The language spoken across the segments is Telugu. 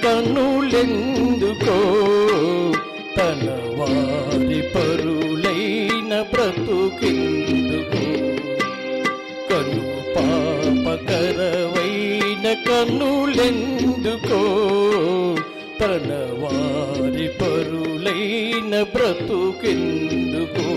కన్నులెందుకో తన వారి పరులైన బ్రతుకెందుకో కను పాపకరవైన కన్నులెందుకో తన వారి పరులైన బ్రతుకెందుకో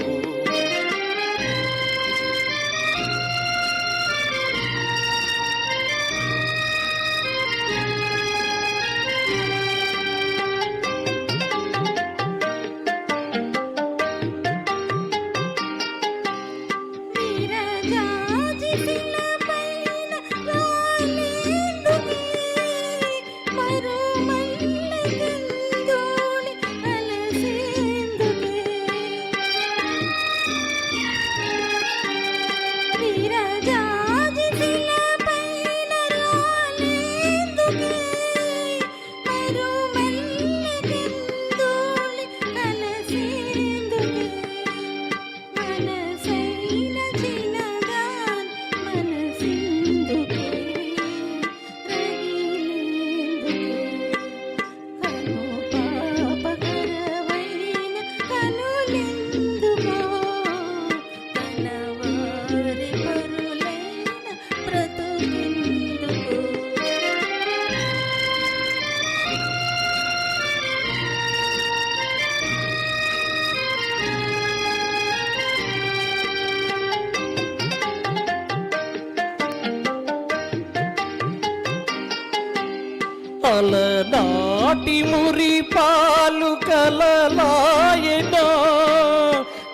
అలనాటి మురిపాలు కలలాయనా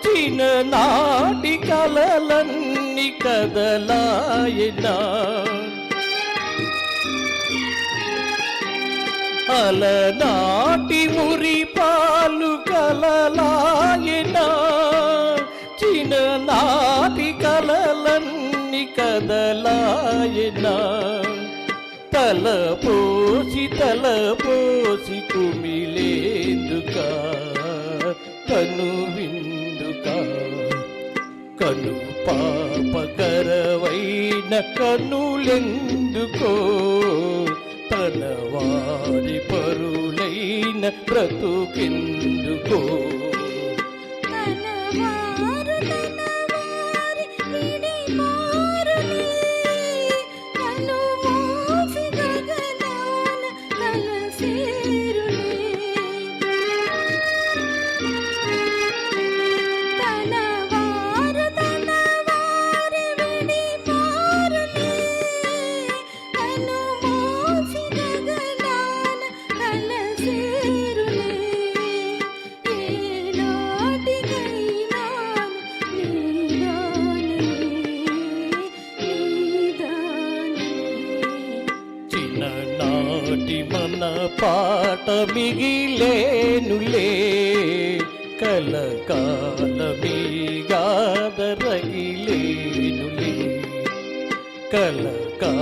చిన్ననాటి కలలన్నీ కదలాయనా అలనాటి మురిపాలు కలలాయనా చిన్ననాటి కలలన్నీ కదలాయనా తలపోసి కుమిలేందుక కను విందుక కను పాపకరవైన కనులెందుకో తన వారి పరులైన బ్రతుకెందుకో మన పాట మిగిలేనులే కలకాలమీగాదరగిలేనులే కలకాలమీగాదరగిలేనులే